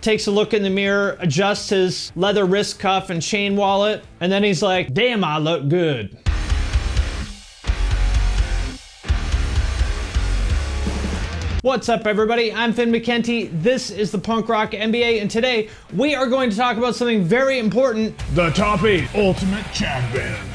takes a look in the mirror, adjusts his leather wrist cuff and chain wallet, and then he's like, damn, I look good. What's up, everybody? I'm Finn McKenty. This is the Punk Rock MBA, and today we are going to talk about something very important: the top 8 ultimate Chad bands.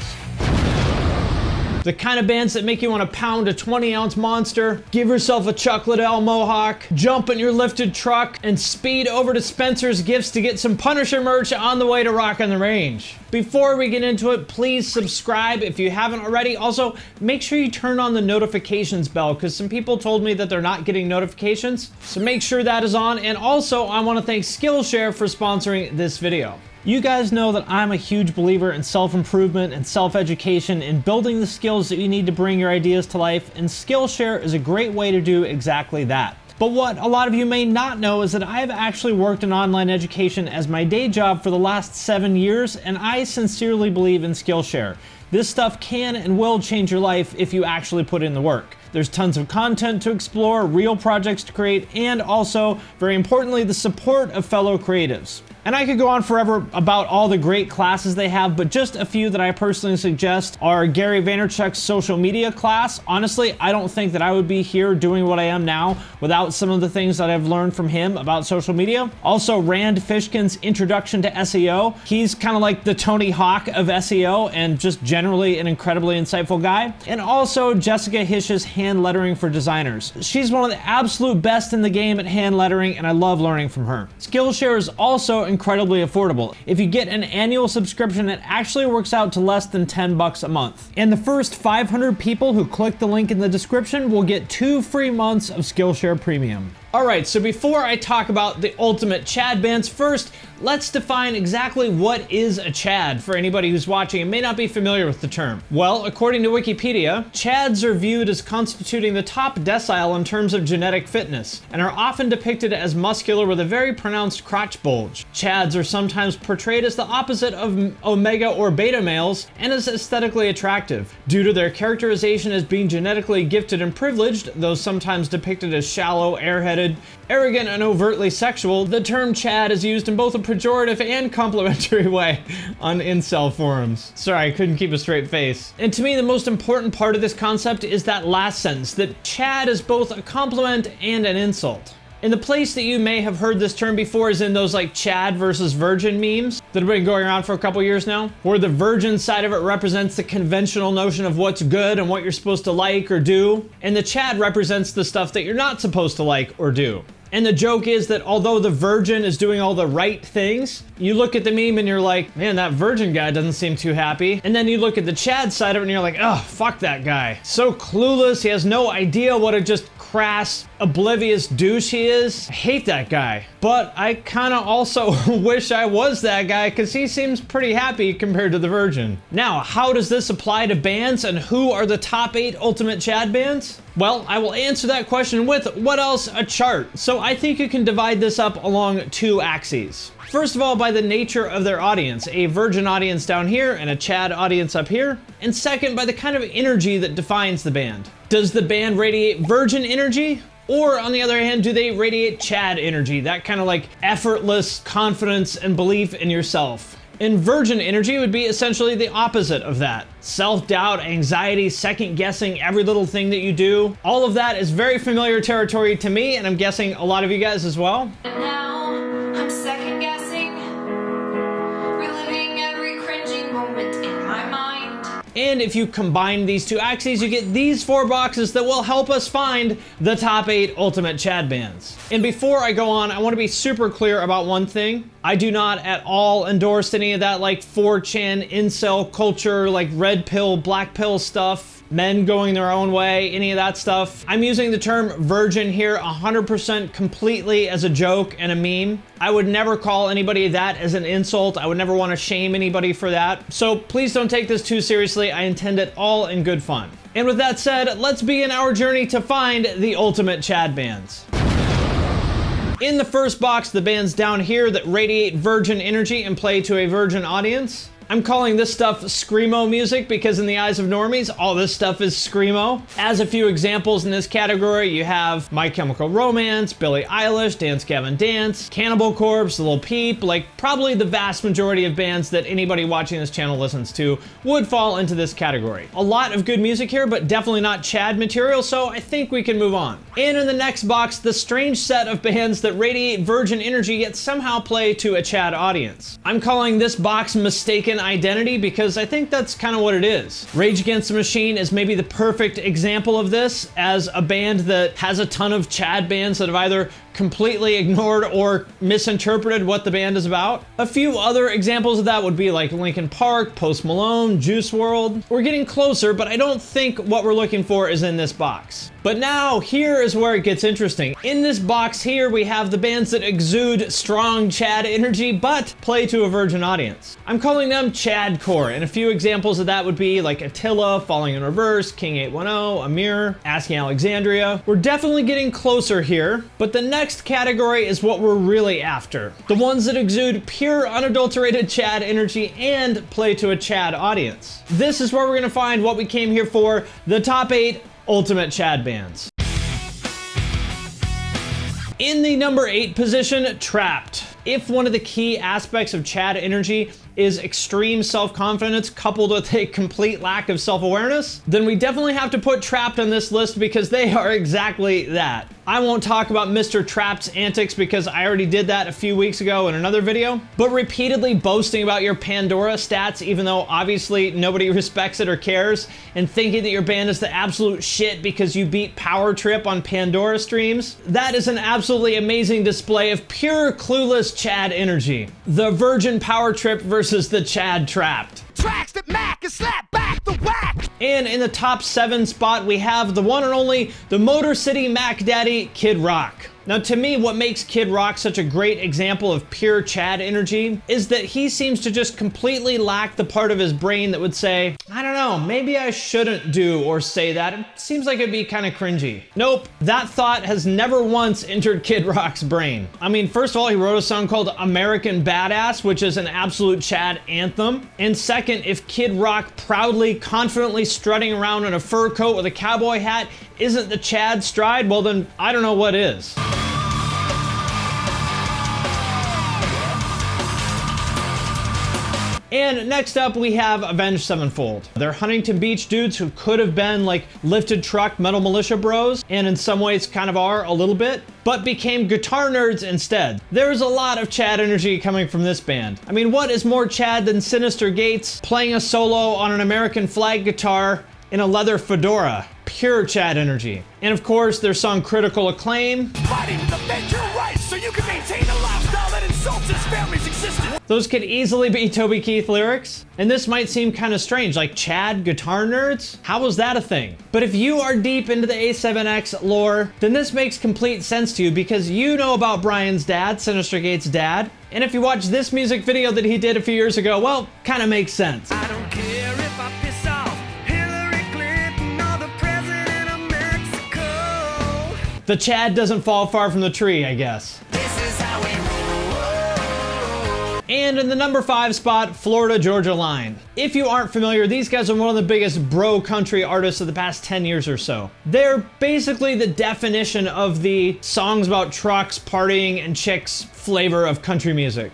The kind of bands that make you want to pound a 20-ounce monster, give yourself a Chuck Liddell mohawk, jump in your lifted truck, and speed over to Spencer's Gifts to get some Punisher merch on the way to Rock on the Range. Before we get into it, please subscribe if you haven't already. Also, make sure you turn on the notifications bell, because some people told me that they're not getting notifications. So make sure that is on. And also, I want to thank Skillshare for sponsoring this video. You guys know that I'm a huge believer in self-improvement and self-education and building the skills that you need to bring your ideas to life, and Skillshare is a great way to do exactly that. But what a lot of you may not know is that I've actually worked in online education as my day job for the last 7 years, and I sincerely believe in Skillshare. This stuff can and will change your life if you actually put in the work. There's tons of content to explore, real projects to create, and also, very importantly, the support of fellow creatives. And I could go on forever about all the great classes they have, but just a few that I personally suggest are Gary Vaynerchuk's social media class. Honestly, I don't think that I would be here doing what I am now without some of the things that I've learned from him about social media. Also, Rand Fishkin's Introduction to SEO. He's kind of like the Tony Hawk of SEO and just generally an incredibly insightful guy. And also Jessica Hish's Hand Lettering for Designers. She's one of the absolute best in the game at hand lettering, and I love learning from her. Skillshare is also incredibly affordable. If you get an annual subscription, it actually works out to less than $10 a month. And the first 500 people who click the link in the description will get 2 free months of Skillshare Premium. Alright, so before I talk about the ultimate Chad bands, first, let's define exactly what is a Chad for anybody who's watching and may not be familiar with the term. Well, according to Wikipedia, Chads are viewed as constituting the top decile in terms of genetic fitness, and are often depicted as muscular with a very pronounced crotch bulge. Chads are sometimes portrayed as the opposite of omega or beta males, and as aesthetically attractive. Due to their characterization as being genetically gifted and privileged, though sometimes depicted as shallow, airheaded, arrogant, and overtly sexual, the term Chad is used in both a pejorative and complimentary way on incel forums. Sorry, I couldn't keep a straight face. And to me, the most important part of this concept is that last sentence, that Chad is both a compliment and an insult. And the place that you may have heard this term before is in those like Chad versus virgin memes that have been going around for a couple years now, where the virgin side of it represents the conventional notion of what's good and what you're supposed to like or do, and the Chad represents the stuff that you're not supposed to like or do. And the joke is that although the virgin is doing all the right things, you look at the meme and you're like, man, that virgin guy doesn't seem too happy. And then you look at the Chad side of it and you're like, oh, fuck that guy. So clueless, he has no idea what a just crass, oblivious douche he is. I hate that guy. But I kind of also wish I was that guy, because he seems pretty happy compared to the virgin. Now, how does this apply to bands, and who are the top 8 ultimate Chad bands? Well, I will answer that question with, what else, a chart. So I think you can divide this up along 2 axes. First of all, by the nature of their audience, a virgin audience down here and a Chad audience up here. And second, by the kind of energy that defines the band. Does the band radiate virgin energy? Or on the other hand, do they radiate Chad energy? That kind of like effortless confidence and belief in yourself. And virgin energy would be essentially the opposite of that. Self-doubt, anxiety, second-guessing every little thing that you do. All of that is very familiar territory to me, and I'm guessing a lot of you guys as well. And now, I'm second-guessing, reliving every cringing moment in my mind. And if you combine these 2 axes, you get these 4 boxes that will help us find the top 8 ultimate Chad bands. And before I go on, I want to be super clear about one thing. I do not at all endorse any of that like 4chan incel culture, like red pill, black pill stuff. Men going their own way, any of that stuff. I'm using the term virgin here 100% completely as a joke and a meme. I would never call anybody that as an insult. I would never want to shame anybody for that. So please don't take this too seriously. I intend it all in good fun. And with that said, let's begin our journey to find the ultimate Chad bands. In the first box, the bands down here that radiate virgin energy and play to a virgin audience. I'm calling this stuff screamo music because in the eyes of normies, all this stuff is screamo. As a few examples in this category, you have My Chemical Romance, Billie Eilish, Dance Gavin Dance, Cannibal Corpse, Lil Peep, like probably the vast majority of bands that anybody watching this channel listens to would fall into this category. A lot of good music here, but definitely not Chad material, so I think we can move on. And in the next box, the strange set of bands that radiate virgin energy yet somehow play to a Chad audience. I'm calling this box Mistaken Identity because I think that's kind of what it is. Rage Against the Machine is maybe the perfect example of this as a band that has a ton of Chad bands that have either completely ignored or misinterpreted what the band is about. A few other examples of that would be like Linkin Park, Post Malone, Juice WRLD. We're getting closer, but I don't think what we're looking for is in this box. But now, here is where it gets interesting. In this box here, we have the bands that exude strong Chad energy, but play to a virgin audience. I'm calling them Chadcore, and a few examples of that would be like Attila, Falling in Reverse, King 810, Emmure, Asking Alexandria. We're definitely getting closer here, but the next category is what we're really after. The ones that exude pure, unadulterated Chad energy and play to a Chad audience. This is where we're gonna find what we came here for, the top 8 ultimate Chad bands. In the number 8 position, Trapt. If one of the key aspects of Chad energy is extreme self-confidence coupled with a complete lack of self-awareness, then we definitely have to put Trapt on this list because they are exactly that. I won't talk about Mr. Trapt's antics because I already did that a few weeks ago in another video, but repeatedly boasting about your Pandora stats even though obviously nobody respects it or cares, and thinking that your band is the absolute shit because you beat Power Trip on Pandora streams, that is an absolutely amazing display of pure clueless Chad energy. The Virgin Power Trip versus the Chad Trapt. Tracks that Mac and slap back the whack. And in the top 7 spot, we have the one and only, the Motor City Mac Daddy, Kid Rock. Now to me, what makes Kid Rock such a great example of pure Chad energy is that he seems to just completely lack the part of his brain that would say, I don't know, maybe I shouldn't do or say that. It seems like it'd be kind of cringy. Nope, that thought has never once entered Kid Rock's brain. I mean, first of all, he wrote a song called American Badass, which is an absolute Chad anthem. And second, if Kid Rock proudly, confidently strutting around in a fur coat with a cowboy hat isn't the Chad stride, well then, I don't know what is. And next up, we have Avenged Sevenfold. They're Huntington Beach dudes who could have been like lifted truck Metal Militia bros, and in some ways kind of are a little bit, but became guitar nerds instead. There's a lot of Chad energy coming from this band. I mean, what is more Chad than Sinister Gates playing a solo on an American flag guitar in a leather fedora? Pure Chad energy. And of course, their song Critical Acclaim. Fighting to defend your rights so you can maintain a lifestyle that insults his family's existence. Those could easily be Toby Keith lyrics. And this might seem kind of strange, like Chad guitar nerds? How was that a thing? But if you are deep into the A7X lore, then this makes complete sense to you because you know about Brian's dad, Sinister Gates' dad. And if you watch this music video that he did a few years ago, well, kind of makes sense. I don't care if I piss off Hillary Clinton or the president of Mexico. The Chad doesn't fall far from the tree, I guess. This is how we roll. And in the number 5 spot, Florida Georgia Line. If you aren't familiar, these guys are one of the biggest bro country artists of the past 10 years or so. They're basically the definition of the songs about trucks, partying, and chicks flavor of country music.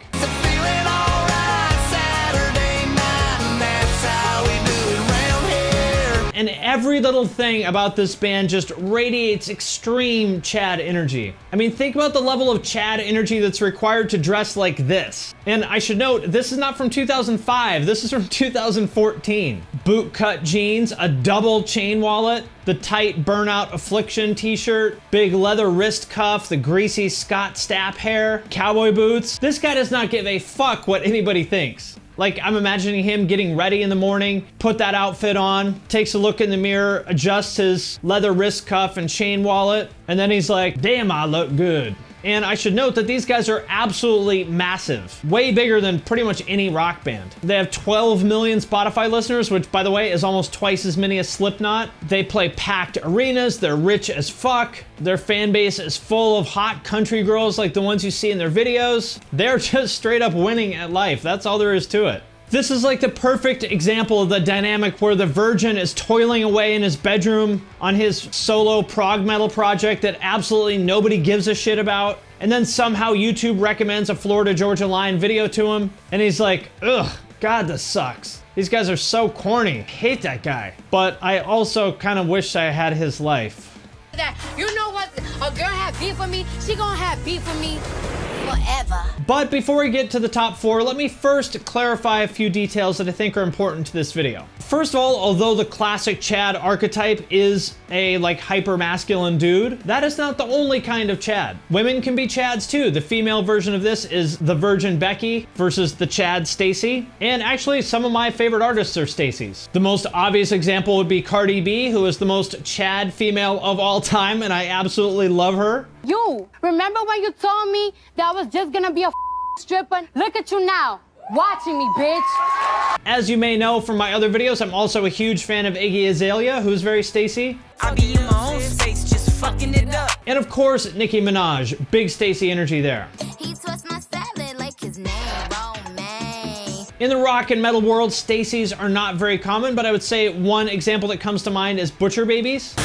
And every little thing about this band just radiates extreme Chad energy. I mean, think about the level of Chad energy that's required to dress like this. And I should note, this is not from 2005, this is from 2014. Bootcut jeans, a double chain wallet, the tight Burnout Affliction t-shirt, big leather wrist cuff, the greasy Scott Stapp hair, cowboy boots. This guy does not give a fuck what anybody thinks. Like, I'm imagining him getting ready in the morning, put that outfit on, takes a look in the mirror, adjusts his leather wrist cuff and chain wallet, and then he's like, damn, I look good. And I should note that these guys are absolutely massive, way bigger than pretty much any rock band. They have 12 million Spotify listeners, which by the way is almost twice as many as Slipknot. They play packed arenas, they're rich as fuck. Their fan base is full of hot country girls like the ones you see in their videos. They're just straight up winning at life, that's all there is to it. This is like the perfect example of the dynamic where the virgin is toiling away in his bedroom on his solo prog metal project that absolutely nobody gives a shit about. And then somehow YouTube recommends a Florida Georgia Line video to him. And he's like, ugh, God, this sucks. These guys are so corny. I hate that guy. But I also kind of wish I had his life. You know what? A girl have beef with me, she gonna have beef with me forever. But before we get to the top 4, let me first clarify a few details that I think are important to this video. First of all, although the classic Chad archetype is a like hyper masculine dude, that is not the only kind of Chad. Women can be Chads too. The female version of this is the Virgin Becky versus the Chad Stacy. And actually some of my favorite artists are Stacy's. The most obvious example would be Cardi B, who is the most Chad female of all time, and I absolutely love her. You, remember when you told me that I was just gonna be a stripper? Look at you now, watching me, bitch. As you may know from my other videos, I'm also a huge fan of Iggy Azalea, who's very Stacy. I be in my own space, just fucking it up. And of course, Nicki Minaj, big Stacy energy there. He twists my salad like his name, Romaine. In the rock and metal world, Stacy's are not very common, but I would say one example that comes to mind is Butcher Babies.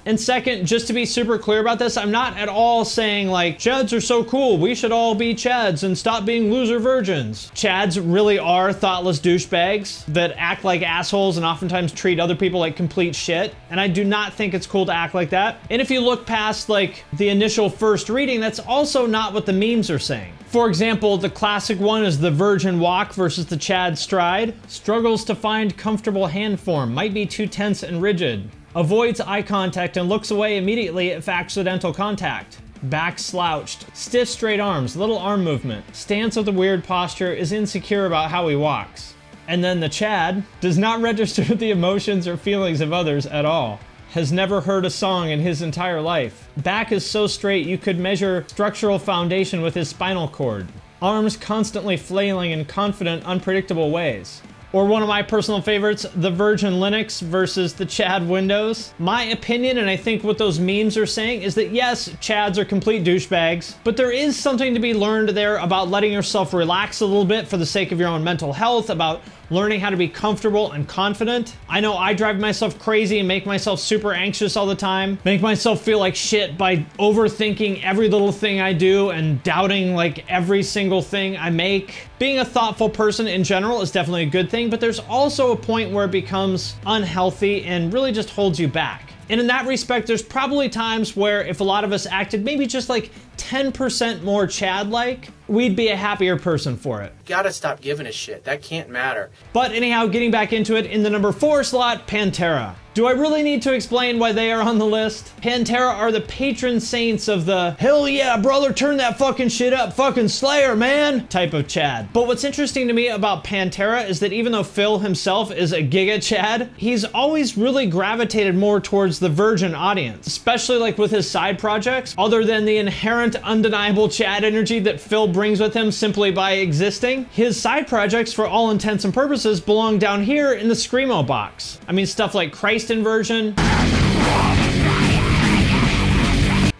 And second, just to be super clear about this, I'm not at all saying like, Chads are so cool, we should all be Chads and stop being loser virgins. Chads really are thoughtless douchebags that act like assholes and oftentimes treat other people like complete shit. And I do not think it's cool to act like that. And if you look past like the initial first reading, that's also not what the memes are saying. For example, the classic one is the Virgin Walk versus the Chad Stride. Struggles to find comfortable hand form, might be too tense and rigid. Avoids eye contact and looks away immediately if accidental contact. Back slouched. Stiff straight arms, little arm movement. Stance with a weird posture, is insecure about how he walks. And then the Chad does not register the emotions or feelings of others at all. Has never heard a song in his entire life. Back is so straight you could measure structural foundation with his spinal cord. Arms constantly flailing in confident, unpredictable ways. Or one of my personal favorites, the Virgin Linux versus the Chad Windows. My opinion, and I think what those memes are saying, is that yes, Chads are complete douchebags, but there is something to be learned there about letting yourself relax a little bit for the sake of your own mental health, about learning how to be comfortable and confident. I know I drive myself crazy and make myself super anxious all the time, make myself feel like shit by overthinking every little thing I do and doubting like every single thing I make. Being a thoughtful person in general is definitely a good thing, but there's also a point where it becomes unhealthy and really just holds you back. And in that respect, there's probably times where if a lot of us acted maybe just like 10% more Chad-like, we'd be a happier person for it. Gotta stop giving a shit. That can't matter. But anyhow, getting back into it, in the number 4 slot, Pantera. Do I really need to explain why they are on the list? Pantera are the patron saints of the hell yeah, brother, turn that fucking shit up, fucking Slayer, man, type of Chad. But what's interesting to me about Pantera is that even though Phil himself is a giga Chad, he's always really gravitated more towards the virgin audience, especially like with his side projects, other than the inherent undeniable Chad energy that Phil brings with him simply by existing. His side projects, for all intents and purposes, belong down here in the Screamo box. I mean, stuff like Christ Inversion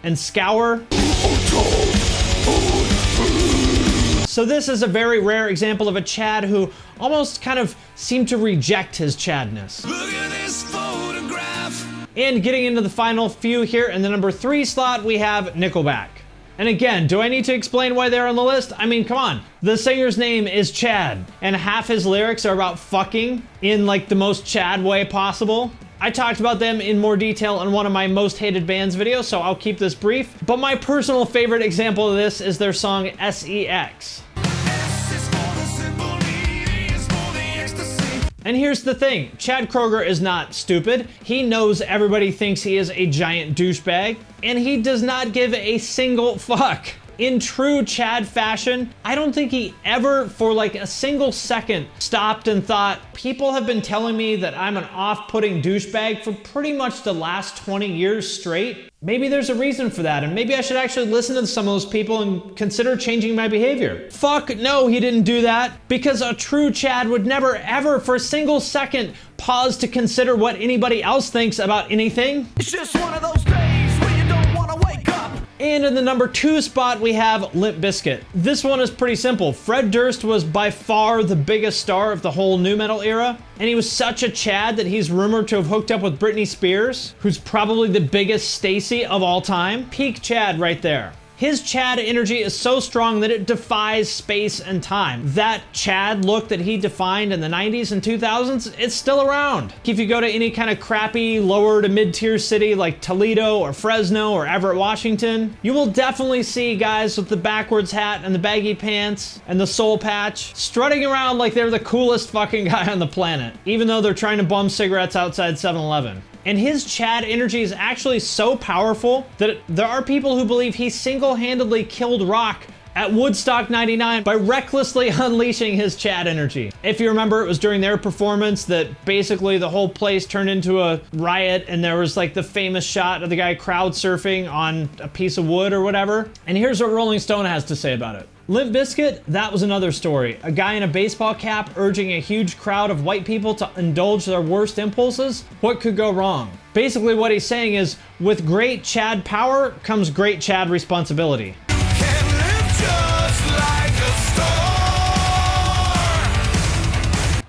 and Scour. So this is a very rare example of a Chad who almost kind of seemed to reject his Chadness. Look at this photograph. And getting into the final few here, in the number 3 slot, we have Nickelback. And again, do I need to explain why they're on the list? I mean, come on. The singer's name is Chad, and half his lyrics are about fucking in like the most Chad way possible. I talked about them in more detail in one of my most hated bands videos, so I'll keep this brief. But my personal favorite example of this is their song SEX. And here's the thing, Chad Kroeger is not stupid. He knows everybody thinks he is a giant douchebag, and he does not give a single fuck. In true Chad fashion, I don't think he ever for like a single second stopped and thought, people have been telling me that I'm an off-putting douchebag for pretty much the last 20 years straight. Maybe there's a reason for that, and maybe I should actually listen to some of those people and consider changing my behavior. Fuck no, he didn't do that, because a true Chad would never ever for a single second pause to consider what anybody else thinks about anything. It's just one of those days where you don't want to wake up. And in the number 2 spot, we have Limp Bizkit. This one is pretty simple. Fred Durst was by far the biggest star of the whole nu metal era, and he was such a Chad that he's rumored to have hooked up with Britney Spears, who's probably the biggest Stacy of all time. Peak Chad right there. His Chad energy is so strong that it defies space and time. That Chad look that he defined in the 90s and 2000s, it's still around. If you go to any kind of crappy lower to mid-tier city like Toledo or Fresno or Everett, Washington, you will definitely see guys with the backwards hat and the baggy pants and the soul patch strutting around like they're the coolest fucking guy on the planet, even though they're trying to bum cigarettes outside 7-Eleven. And his Chad energy is actually so powerful that there are people who believe he single-handedly killed rock at Woodstock 99 by recklessly unleashing his Chad energy. If you remember, it was during their performance that basically the whole place turned into a riot, and there was like the famous shot of the guy crowd surfing on a piece of wood or whatever. And here's what Rolling Stone has to say about it. Limp Bizkit, that was another story. A guy in a baseball cap urging a huge crowd of white people to indulge their worst impulses? What could go wrong? Basically what he's saying is, with great Chad power comes great Chad responsibility. Can live just like a star.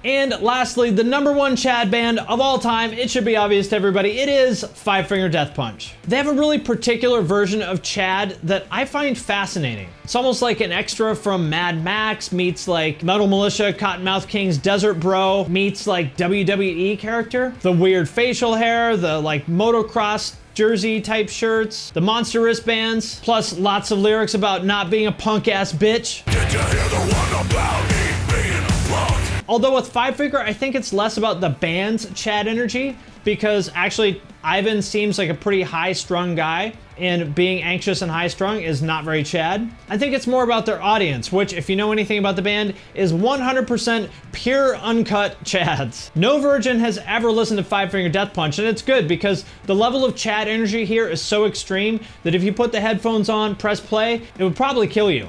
And lastly, the number 1 Chad band of all time, it should be obvious to everybody, it is Five Finger Death Punch. They have a really particular version of Chad that I find fascinating. It's almost like an extra from Mad Max meets like Metal Militia, Cottonmouth King's Desert Bro meets like WWE character. The weird facial hair, the like motocross jersey type shirts, the monster wristbands, plus lots of lyrics about not being a punk ass bitch. Did you hear the one about me being a punk? Although with Five Finger, I think it's less about the band's Chad energy, because actually Ivan seems like a pretty high-strung guy, and being anxious and high-strung is not very Chad. I think it's more about their audience, which, if you know anything about the band, is 100% pure uncut Chads. No virgin has ever listened to Five Finger Death Punch, and it's good because the level of Chad energy here is so extreme that if you put the headphones on, press play, it would probably kill you.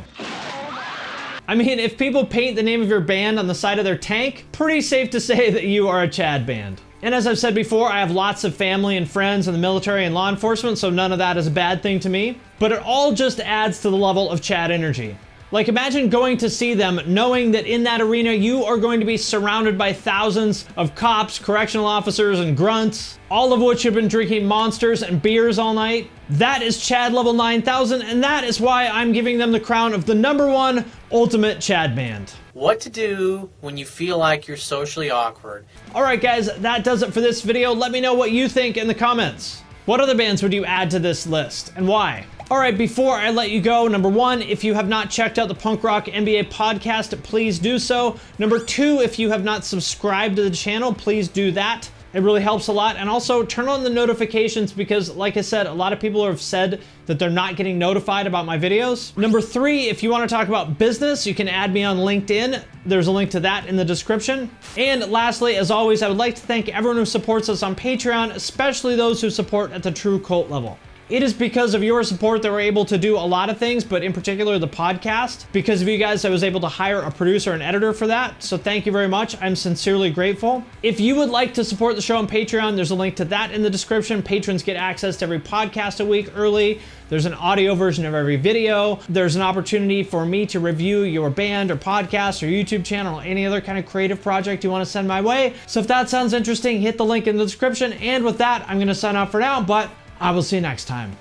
I mean, if people paint the name of your band on the side of their tank, pretty safe to say that you are a Chad band. And as I've said before, I have lots of family and friends in the military and law enforcement, so none of that is a bad thing to me. But it all just adds to the level of Chad energy. Like, imagine going to see them knowing that in that arena you are going to be surrounded by thousands of cops, correctional officers, and grunts, all of which have been drinking monsters and beers all night. That is Chad level 9000, and that is why I'm giving them the crown of the number 1 ultimate Chad band. What to do when you feel like you're socially awkward. Alright guys, that does it for this video. Let me know what you think in the comments. What other bands would you add to this list, and why? Alright, before I let you go, number 1, if you have not checked out the Punk Rock NBA podcast, please do so. Number 2, if you have not subscribed to the channel, please do that. It really helps a lot. And also turn on the notifications because, like I said, a lot of people have said that they're not getting notified about my videos. Number 3, if you want to talk about business, you can add me on LinkedIn. There's a link to that in the description. And lastly, as always, I would like to thank everyone who supports us on Patreon, especially those who support at the true cult level. It is because of your support that we're able to do a lot of things, but in particular the podcast. Because of you guys, I was able to hire a producer and editor for that. So thank you very much. I'm sincerely grateful. If you would like to support the show on Patreon, there's a link to that in the description. Patrons get access to every podcast a week early. There's an audio version of every video. There's an opportunity for me to review your band or podcast or YouTube channel or any other kind of creative project you want to send my way. So if that sounds interesting, hit the link in the description. And with that, I'm going to sign off for now, but I will see you next time.